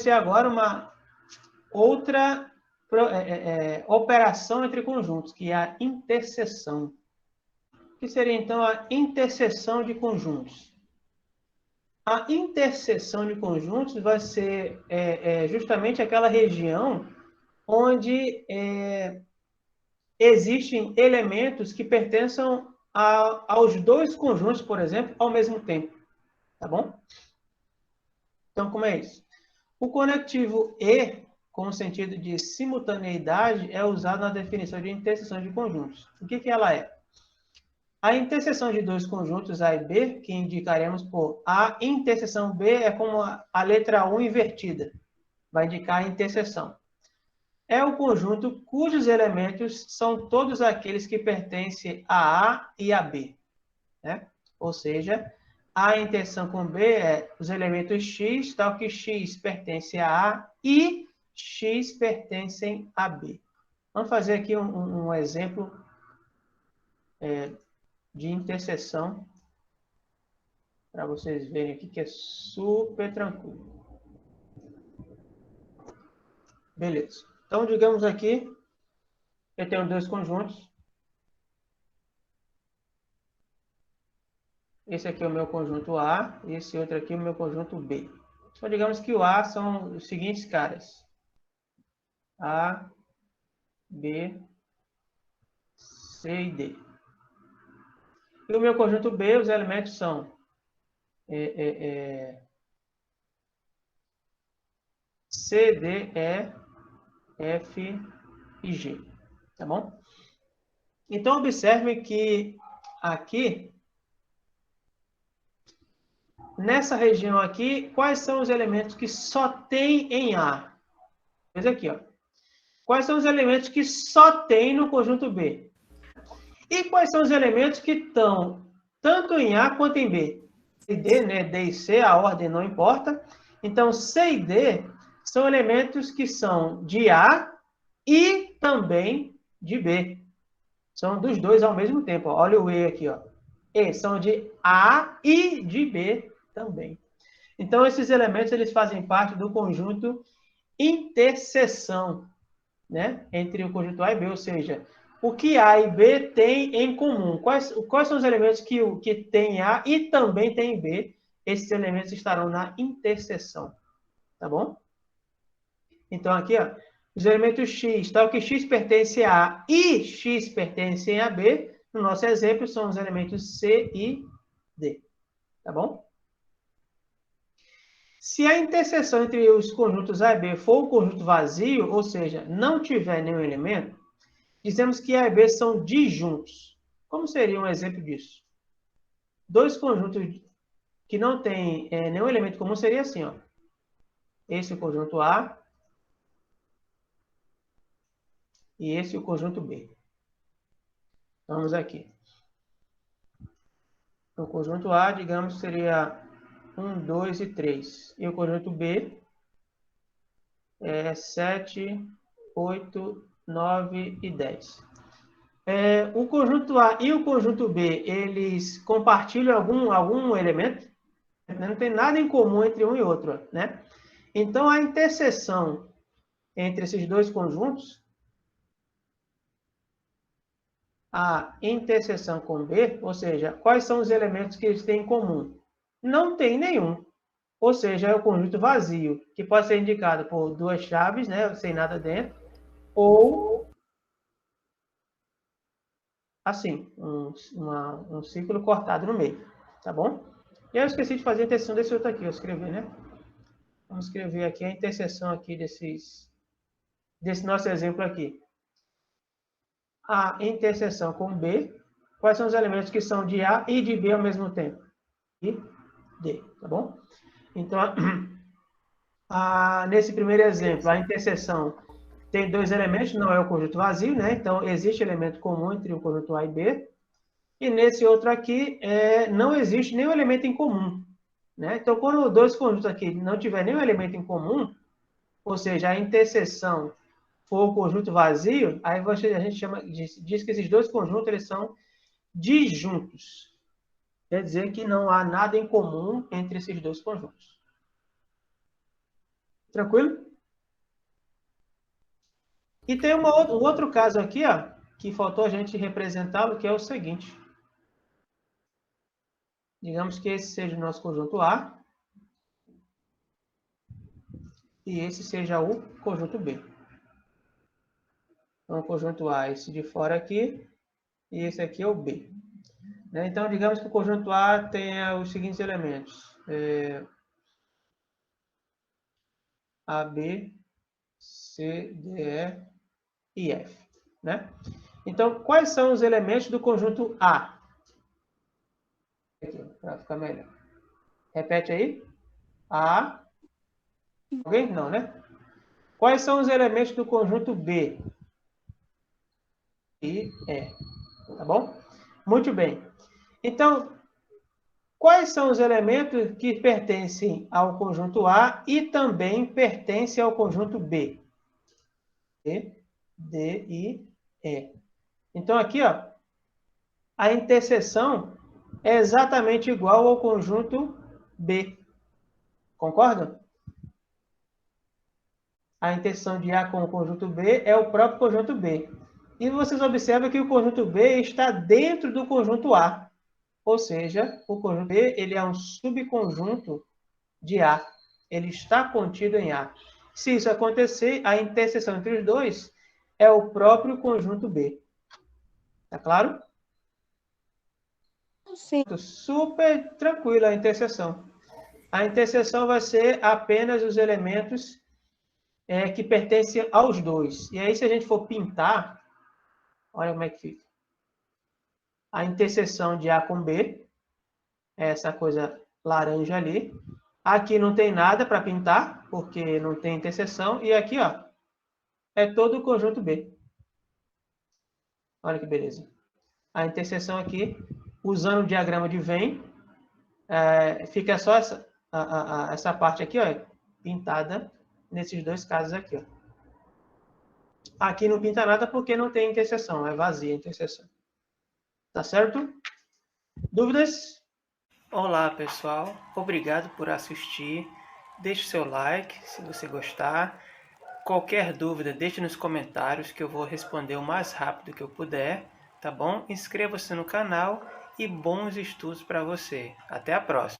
conhecer agora uma outra operação entre conjuntos, que é a interseção. O que seria, então, a interseção de conjuntos? A interseção de conjuntos vai ser justamente aquela região onde existem elementos que pertençam aos dois conjuntos, por exemplo, ao mesmo tempo. Tá bom? Então, como é isso? O conectivo e, com o sentido de simultaneidade, é usado na definição de interseção de conjuntos. O que ela é? A interseção de dois conjuntos A e B, que indicaremos por A interseção B, é como a letra U invertida. Vai indicar a interseção. É o conjunto cujos elementos são todos aqueles que pertencem a A e a B. Né? Ou seja, A interseção com B é os elementos X, tal que X pertence a A e X pertencem a B. Vamos fazer aqui um exemplo de interseção para vocês verem aqui que é super tranquilo. Beleza. Então, digamos aqui, eu tenho dois conjuntos. Esse aqui é o meu conjunto A, e esse outro aqui é o meu conjunto B. Então, digamos que o A são os seguintes caras. A, B, C e D. E o meu conjunto B, os elementos são C, D, E, F e G. Tá bom? Então, observe que aqui, nessa região aqui, quais são os elementos que só tem em A? Veja aqui, ó. Quais são os elementos que só tem no conjunto B? E quais são os elementos que estão tanto em A quanto em B? C e D, né? D e C, a ordem não importa. Então, C e D são elementos que são de A e também de B. São dos dois ao mesmo tempo. Ó. Olha o E aqui, ó. E são de A e de B também. Então, esses elementos eles fazem parte do conjunto interseção, né? Entre o conjunto A e B, ou seja, o que A e B têm em comum. Quais são os elementos que tem A e também tem B? Esses elementos estarão na interseção. Tá bom? Então, aqui, ó, os elementos X, tal que X pertence a A e X pertence a B, no nosso exemplo, são os elementos C e D. Tá bom? Se a interseção entre os conjuntos A e B for um conjunto vazio, ou seja, não tiver nenhum elemento, dizemos que A e B são disjuntos. Como seria um exemplo disso? Dois conjuntos que não têm nenhum elemento comum seria assim, ó. Esse é o conjunto A e esse é o conjunto B. Vamos aqui. O conjunto A, digamos, seria 1, 2 e 3. E o conjunto B é 7, 8, 9 e 10. O conjunto A e o conjunto B, eles compartilham algum elemento? Não tem nada em comum entre um e outro, né? Então, a interseção entre esses dois conjuntos, a interseção com B, ou seja, quais são os elementos que eles têm em comum? Não tem nenhum. Ou seja, é o conjunto vazio, que pode ser indicado por duas chaves, né, sem nada dentro, ou assim, um círculo cortado no meio, tá bom? E eu esqueci de fazer a interseção desse outro aqui, eu escrevi, né? Vamos escrever aqui a interseção aqui desse nosso exemplo aqui. A interseção com B, quais são os elementos que são de A e de B ao mesmo tempo? E D, tá bom? Então, nesse primeiro exemplo, a interseção tem dois elementos, não é o conjunto vazio, né? Então, existe elemento comum entre o conjunto A e B. E nesse outro aqui, não existe nenhum elemento em comum. Né? Então, quando dois conjuntos aqui não tiver nenhum elemento em comum, ou seja, a interseção for o conjunto vazio, aí a gente diz que esses dois conjuntos eles são disjuntos. Quer dizer que não há nada em comum entre esses dois conjuntos. Tranquilo? E tem um outro caso aqui, ó, que faltou a gente representá-lo, que é o seguinte. Digamos que esse seja o nosso conjunto A e esse seja o conjunto B. Então, o conjunto A é esse de fora aqui e esse aqui é o B. Então, digamos que o conjunto A tenha os seguintes elementos. A, B, C, D, E e F. Né? Então, quais são os elementos do conjunto A? Aqui, para ficar melhor. Repete aí. A. Alguém? Não, né? Quais são os elementos do conjunto B? E E. Tá bom? Muito bem. Então, quais são os elementos que pertencem ao conjunto A e também pertencem ao conjunto B? C, D, I, E. Então, aqui, ó, a interseção é exatamente igual ao conjunto B. Concordam? A interseção de A com o conjunto B é o próprio conjunto B. E vocês observam que o conjunto B está dentro do conjunto A. Ou seja, o conjunto B ele é um subconjunto de A. Ele está contido em A. Se isso acontecer, a interseção entre os dois é o próprio conjunto B. Tá claro? Sim. Super tranquila a interseção. A interseção vai ser apenas os elementos que pertencem aos dois. E aí, se a gente for pintar, olha como é que fica. A interseção de A com B, é essa coisa laranja ali. Aqui não tem nada para pintar, porque não tem interseção. E aqui, ó, é todo o conjunto B. Olha que beleza. A interseção aqui, usando o diagrama de Venn, fica só essa parte aqui, ó, pintada nesses dois casos aqui, ó. Aqui não pinta nada porque não tem interseção, é vazia a interseção. Tá certo? Dúvidas? Olá, pessoal. Obrigado por assistir. Deixe seu like se você gostar. Qualquer dúvida, deixe nos comentários que eu vou responder o mais rápido que eu puder, tá bom? Inscreva-se no canal e bons estudos para você. Até a próxima!